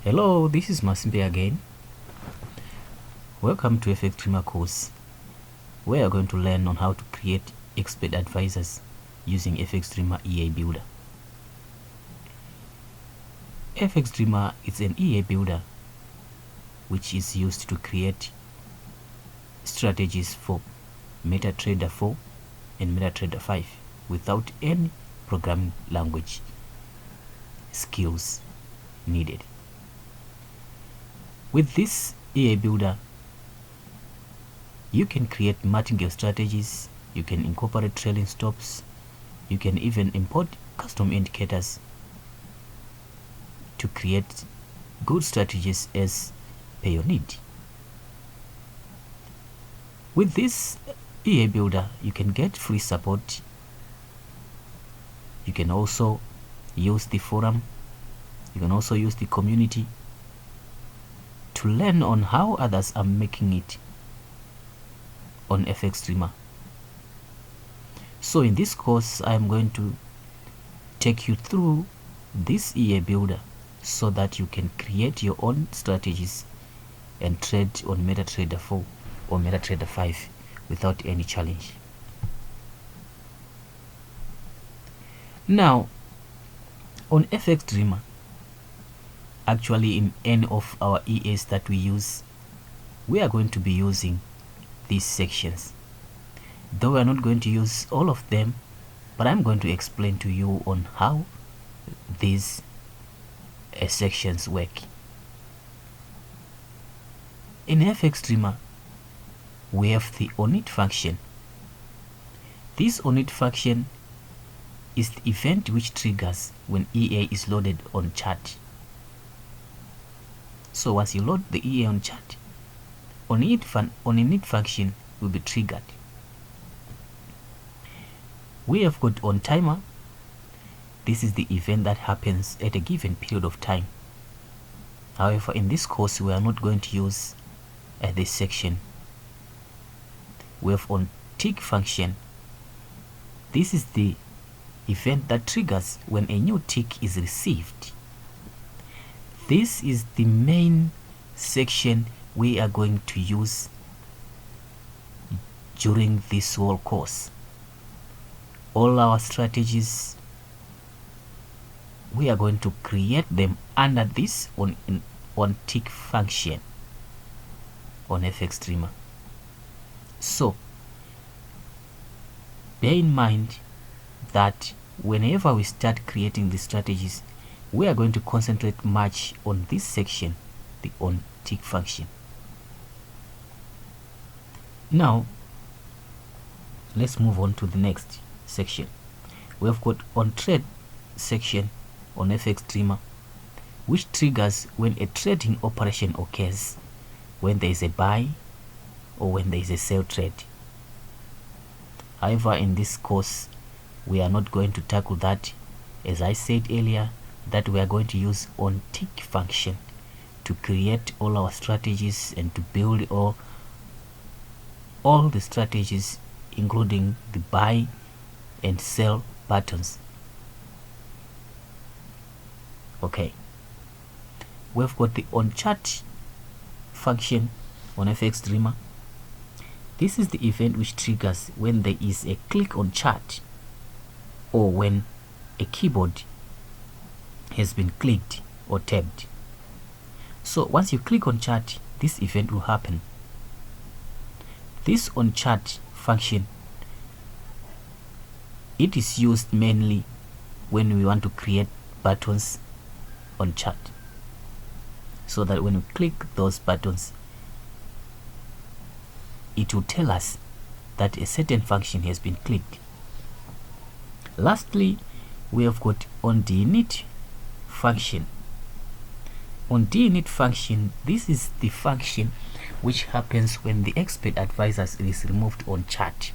Hello, this is Masimbe again. Welcome to FxDreema course. We are going to learn on how to create expert advisors using FxDreema EA Builder. FxDreema is an EA builder which is used to create strategies for Metatrader 4 and Metatrader 5 without any programming language skills needed. With this EA builder, you can create martingale strategies, you can incorporate trailing stops, you can even import custom indicators to create good strategies as per your need. With this EA builder, you can get free support. You can also use the forum, you can also use the community to learn on how others are making it on FxDreema. So in this course, I am going to take you through this EA builder so that you can create your own strategies and trade on Metatrader 4 or Metatrader 5 without any challenge. Now, on FxDreema, actually in any of our EAs that we use, we are going to be using these sections. Though we are not going to use all of them, but I'm going to explain to you on how these sections work. In FxDreema, we have the onIt function. This onIt function is the event which triggers when EA is loaded on chart. So once you load the EA on chart, onIt function will be triggered. We have got on timer. This is the event that happens at a given period of time. However, in this course, we are not going to use this section. We have on tick function. This is the event that triggers when a new tick is received. This is the main section we are going to use during this whole course. All our strategies, we are going to create them under this on tick function on FxDreema. So bear in mind that whenever we start creating the strategies, we are going to concentrate much on this section, the on tick function. Now let's move on to the next section. We have got on trade section on FxDreema, which triggers when a trading operation occurs, when there is a buy or when there is a sell trade. However, in this course, we are not going to tackle that. As I said earlier, that we are going to use on tick function to create all our strategies and to build all the strategies, including the buy and sell buttons. Okay, we've got the on chart function on FxDreema. This is the event which triggers when there is a click on chart or when a keyboard has been clicked or tabbed. So once you click on chart, this event will happen. This on chart function, it is used mainly when we want to create buttons on chart, so that when we click those buttons, it will tell us that a certain function has been clicked. Lastly, we have got on init function. On init function, this is the function which happens when the expert advisors is removed on chart.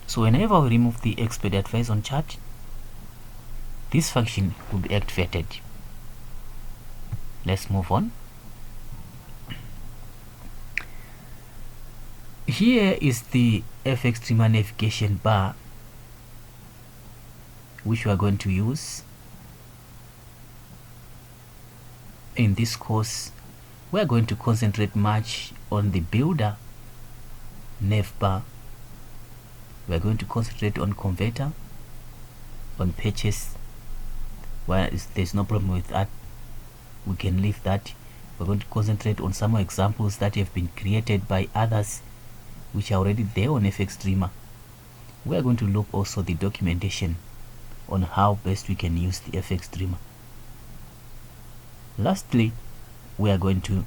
So whenever we remove the expert advisor on chart, this function will be activated. Let's move on. Here is the FxDreema navigation bar which we are going to use. in this course we're going to concentrate much on the builder, navbar. We're going to concentrate on converter, on purchase. Well, there's no problem with that, we can leave that. We're going to concentrate on some examples that have been created by others which are already there on FxDreema. We are going to look also the documentation on how best we can use the FxDreema. Lastly, we are going to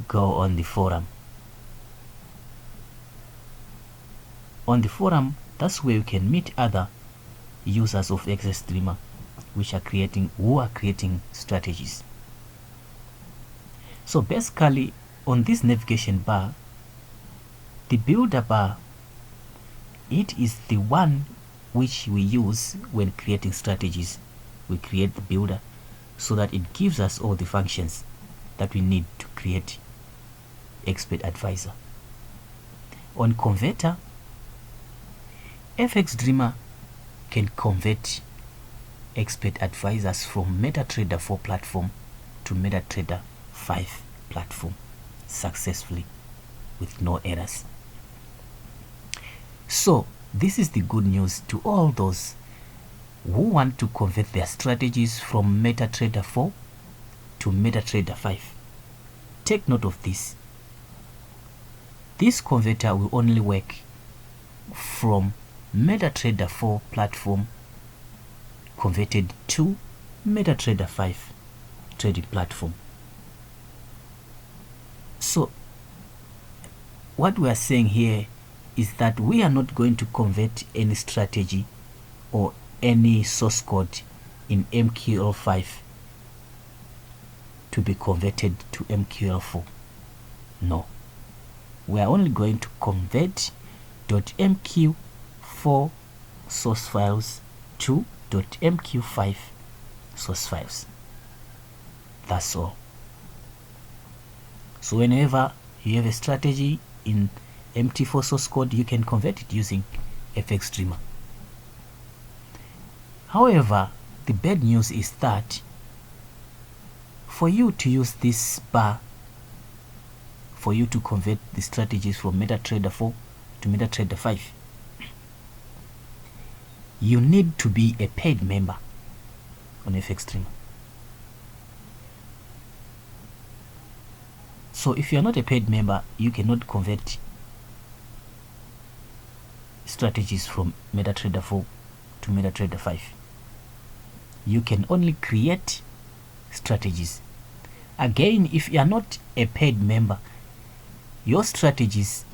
go on the forum. On the forum, that's where you can meet other users of FxDreema who are creating strategies. So basically, on this navigation bar, the builder bar, it is the one which we use when creating strategies. We create the builder so that it gives us all the functions that we need to create expert advisor. On converter, FxDreema can convert expert advisors from Metatrader 4 platform to Metatrader 5 platform successfully with no errors. So this is the good news to all those who want to convert their strategies from Metatrader 4 to Metatrader 5. Take note of this. This converter will only work from Metatrader 4 platform converted to Metatrader 5 trading platform. So what we are saying here is that we are not going to convert any strategy or any source code in MQL5 to be converted to MQL4. No, we are only going to convert .mq4 source files to .mq5 source files. That's all. So whenever you have a strategy in MT4 source code, you can convert it using FxDreema. However, the bad news is that for you to use this bar, for you to convert the strategies from Metatrader 4 to Metatrader 5, you need to be a paid member on FxDreema. So if you are not a paid member, you cannot convert strategies from Metatrader 4 to Metatrader 5. You can only create strategies. Again, if you are not a paid member, your strategies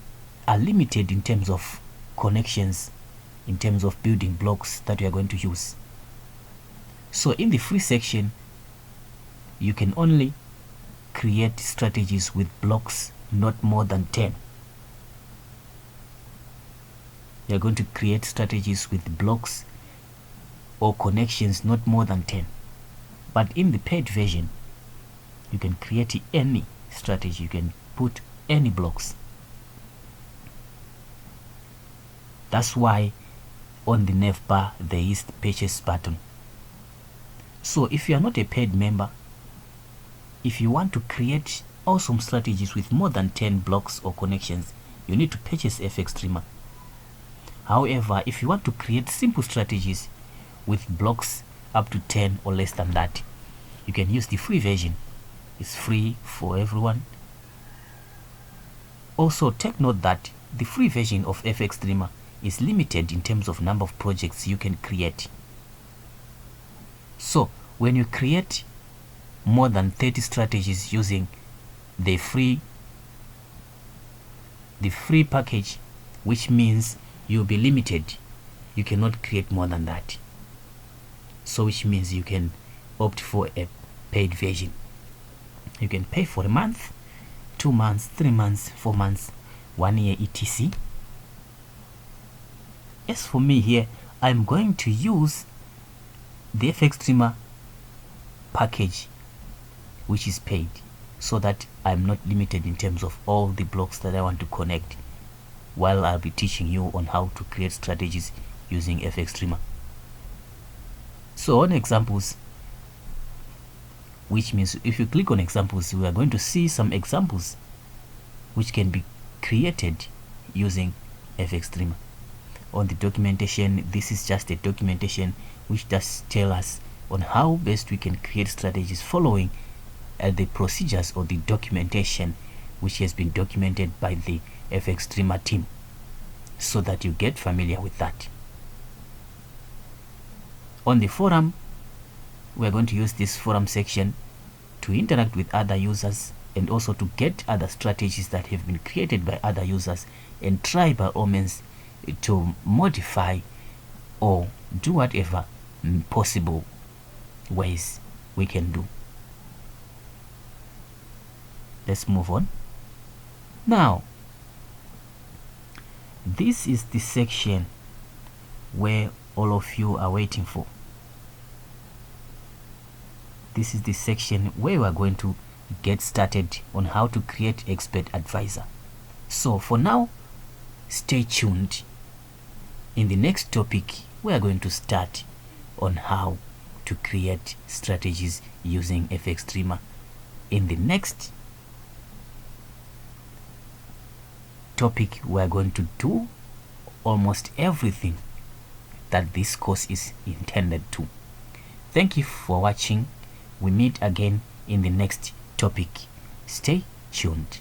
are limited in terms of connections, in terms of building blocks that you are going to use. So in the free section, you can only create strategies with blocks not more than 10. You are going to create strategies with blocks or connections not more than 10. But in the paid version, you can create any strategy, you can put any blocks. That's why on the nav bar there is the purchase button. So if you are not a paid member, if you want to create awesome strategies with more than 10 blocks or connections, you need to purchase FxDreema. However, if you want to create simple strategies with blocks up to 10 or less than that, you can use the free version. It's free for everyone. Also, take note that the free version of FxDreema is limited in terms of number of projects you can create. So when you create more than 30 strategies using the free package, which means you'll be limited, you cannot create more than that. So which means you can opt for a paid version. You can pay for a month, 2 months, 3 months, 4 months, 1 year, etc. As for me here, I'm going to use the FxDreema package, which is paid, so that I'm not limited in terms of all the blocks that I want to connect, while I'll be teaching you on how to create strategies using FxDreema. So on examples, which means if you click on examples, we are going to see some examples which can be created using FxDreema. On the documentation, this is just a documentation which does tell us on how best we can create strategies following the procedures or the documentation which has been documented by the FxDreema team, so that you get familiar with that. On the forum, we are going to use this forum section to interact with other users and also to get other strategies that have been created by other users and try by all means to modify or do whatever possible ways we can do. Let's move on. Now, this is the section where all of you are waiting for. This is the section where we are going to get started on how to create Expert Advisor. So for now, stay tuned. In the next topic, we are going to start on how to create strategies using FxDreema. In the next topic, we are going to do almost everything that this course is intended to. Thank you for watching. We meet again in the next topic. Stay tuned.